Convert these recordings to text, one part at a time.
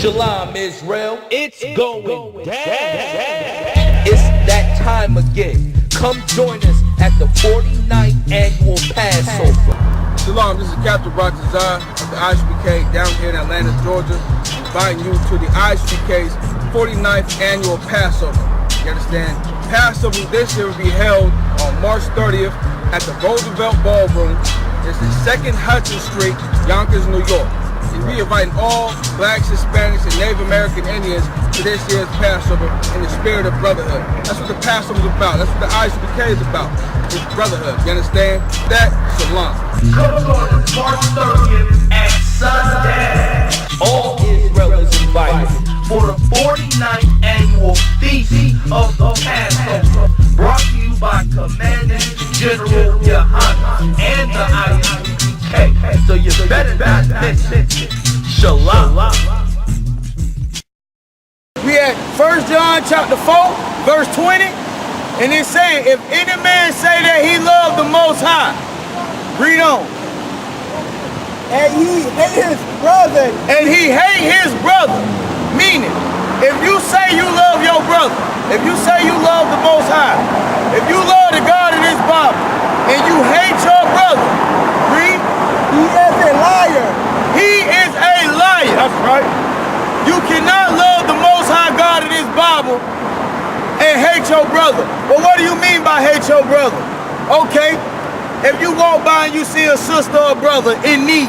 Shalom, Israel. It's going down. It's that time again. Come join us at the 49th annual Passover. Shalom, this is Captain Brotherhood of the I.S.U.P.K down here in Atlanta, Georgia, inviting you to the I.S.U.P.K's 49th annual Passover. You understand? Passover this year will be held on March 30th at the Roosevelt Ballroom. It's the 2nd Hudson Street, Yonkers, New York. We inviting all blacks, Hispanics, and Native American Indians to this year's Passover in the spirit of brotherhood. That's what the Passover is about. That's what the I.S.U.P.K is about. It's brotherhood. You understand? That, Shalom. Come on March 30th at sundown. All Israel is invited For the 49th annual Feast of the Passover, brought to you by Commandment GEN.YAHANNA and the I.S.U.P.K. So you better not miss it. Shalom. We at 1 John chapter 4, verse 20, and it's saying, if any man say that he loved the Most High, read on. And he hate his brother. And he hate his brother. Meaning, if you say you love your brother, if you say you love the Most High, if you love the God of this Bible, and you hate your brother, read. He is a liar. He is a liar. That's right. You cannot love the Most High God of this Bible and hate your brother. Well, what do you mean by hate your brother? Okay, if you walk by and you see a sister or brother in need,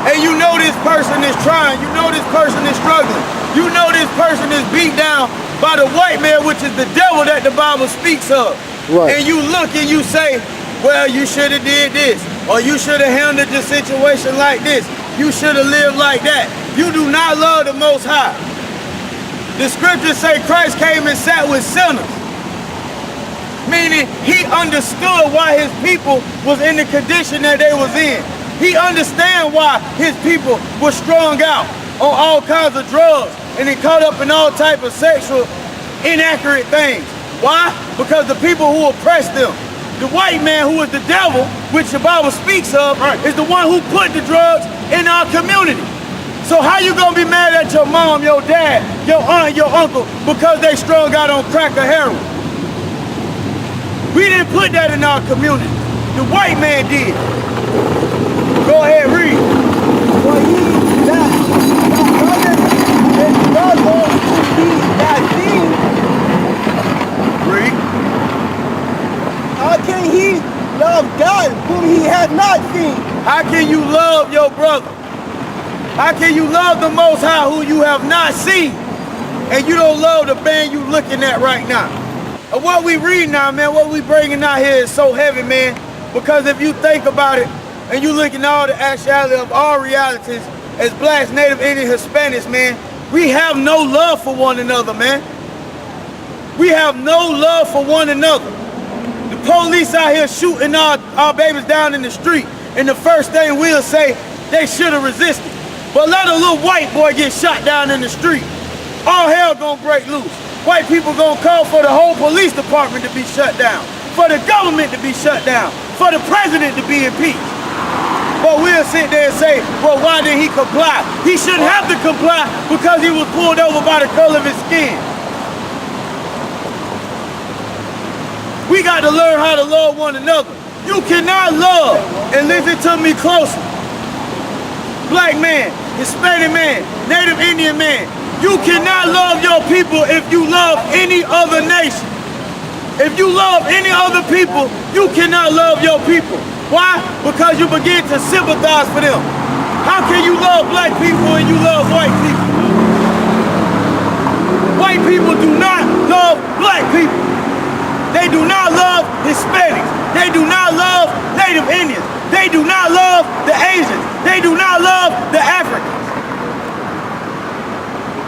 and you know this person is trying, you know this person is struggling, you know this person is beat down by the white man, which is the devil that the Bible speaks of. Right. And you look and you say, well, you should have did this, or you should have handled the situation like this, you should have lived like that. You do not love the Most High. The scriptures say Christ came and sat with sinners, meaning he understood why his people was in the condition that they was in. He understand why his people were strung out on all kinds of drugs and they caught up in all type of sexual inaccurate things. Why? Because the people who oppressed them. The white man, who is the devil, which the Bible speaks of, is the one who put the drugs in our community. So how you gonna be mad at your mom, your dad, your aunt, your uncle because they strung out on crack or heroin? We didn't put that in our community. The white man did. Go ahead, read. For he that his brother whom he has seen. Read. How can he love God whom he has not seen? How can you love your brother? How can you love the Most High who you have not seen? And you don't love the man you looking at right now. And what we read now, man, what we bringing out here is so heavy, man. Because if you think about it, and you look at all the actuality of our realities as blacks, Native Indian, Hispanics, man, we have no love for one another, man. We have no love for one another. The police out here shooting our babies down in the street, and the first thing we'll say, they should have resisted. But let a little white boy get shot down in the street, all hell gonna break loose. White people gonna call for the whole police department to be shut down, for the government to be shut down, for the president to be impeached. But we'll sit there and say, well, why didn't he comply? He shouldn't have to comply because he was pulled over by the color of his skin. We got to learn how to love one another. You cannot love, and listen to me closely, black man, Hispanic man, Native Indian man, you cannot love your people if you love any other nation. If you love any other people, you cannot love your people. Why? Because you begin to sympathize for them. How can you love black people and you love white people? White people do not love black people. They do not love Hispanics. They do not love Native Indians. They do not love the Asians. They do not love the Africans.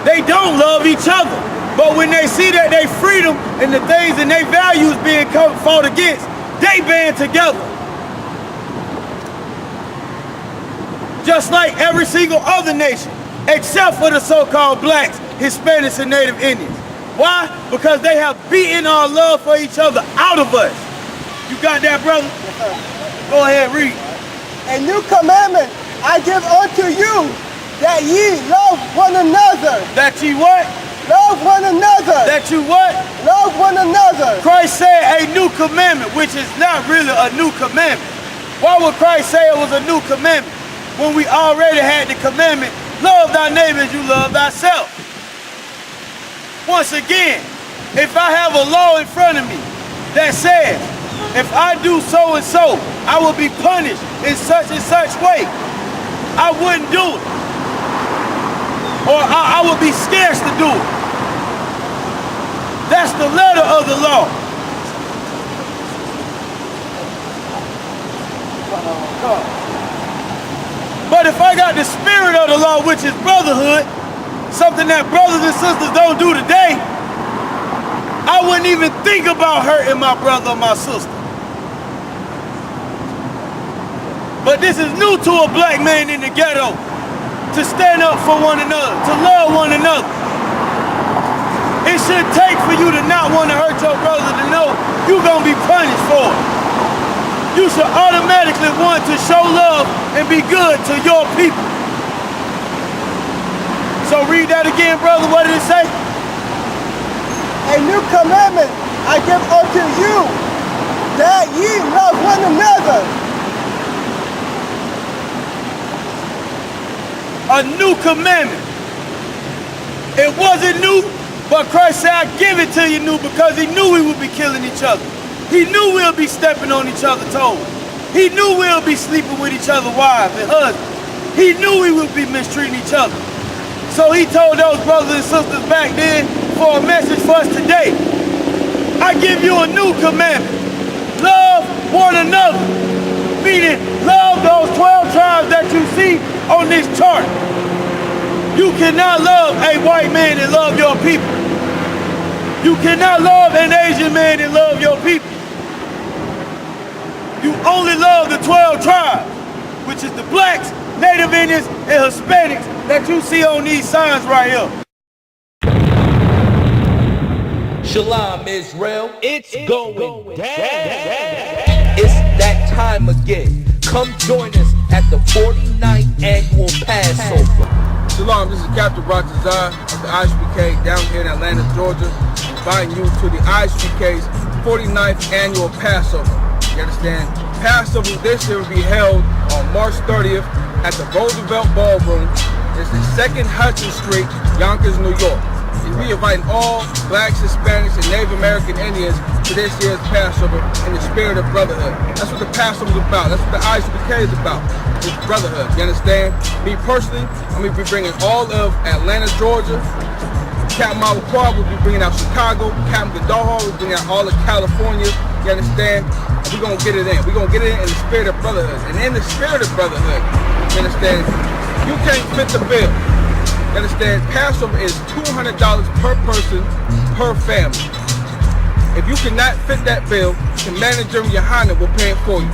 They don't love each other. But when they see that their freedom and the things and their values being fought against, they band together. Just like every single other nation, except for the so-called blacks, Hispanics, and Native Indians. Why? Because they have beaten our love for each other out of us. You got that, brother? Yes, sir. Go ahead, read. A new commandment I give unto you, that ye love one another. That ye what? Love one another. That you what? Love one another. Christ said a new commandment, which is not really a new commandment. Why would Christ say it was a new commandment when we already had the commandment, love thy neighbor as you love thyself? Once again, if I have a law in front of me that says, if I do so and so, I will be punished in such and such way, I wouldn't do it. Or I would be scarce to do it. That's the letter of the law. But if I got the spirit of the law, which is brotherhood, something that brothers and sisters don't do today, I wouldn't even think about hurting my brother or my sister. But this is new to a black man in the ghetto, to stand up for one another, to love one another. It should take for you to not want to hurt your brother to know you're going to be punished for it. You should automatically want to show love and be good to your people. So read that again, brother. What did it say? A new commandment I give unto you, that ye love one another. A new commandment. It wasn't new, but Christ said, I give it to you new, because he knew we would be killing each other. He knew we'll be stepping on each other's toes. He knew we'll be sleeping with each other's wives and husbands. He knew we would be mistreating each other. So he told those brothers and sisters back then for a message for us today. I give you a new commandment. Love one another. Meaning, love those 12 tribes that you see on this chart. You cannot love a white man and love your people. You cannot love an Asian man and love your people. You only love the 12 tribes, which is the blacks, Native Indians, and Hispanics that you see on these signs right here. Shalom, Israel. It's going down. It's that time again. Come join us at the 49th annual Passover. Shalom, this is Captain Baltazar of the I.S.U.P.K down here in Atlanta, Georgia, inviting you to the I.S.U.P.K's 49th annual Passover. You understand? Passover this year will be held on March 30th at the Roosevelt Ballroom. It's the 2nd Hudson Street, Yonkers, New York. We inviting all blacks, Hispanics, and Native American Indians to this year's Passover in the spirit of brotherhood. That's what the Passover is about. That's what the I.S.U.P.K is about. It's brotherhood. You understand? Me personally, I'm going to be bringing all of Atlanta, Georgia. Captain I.S.U.P.K will be bringing out Chicago. Captain Gaddaha will be bringing out all of California. You understand? We're going to get it in. We're going to get it in the spirit of brotherhood. And in the spirit of brotherhood, you understand? You can't fit the bill. You understand? Passover is $200 per person, per family. If you cannot fit that bill, Commandment GEN.YAHANNA will pay it for you.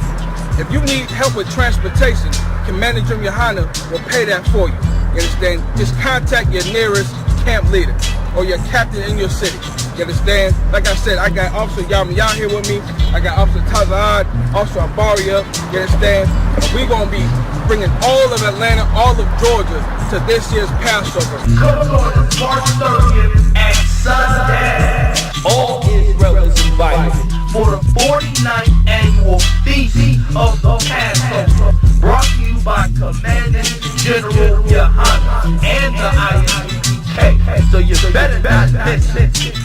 If you need help with transportation, Commandment GEN.YAHANNA will pay that for you. You understand? Just contact your nearest camp leader or your captain in your city. You understand? Like I said, I got Officer Yamayan here with me. I got Officer Tazahad, Officer Abaria. You understand? And we're going to be bringing all of Atlanta, all of Georgia to this year's Passover. Come on March 30th at sundown. All Israel is invited For the 49th annual Feast of the Passover, brought to you by Commandment GEN.YAHANNA and the I.S.U.P.K. So you better not miss it.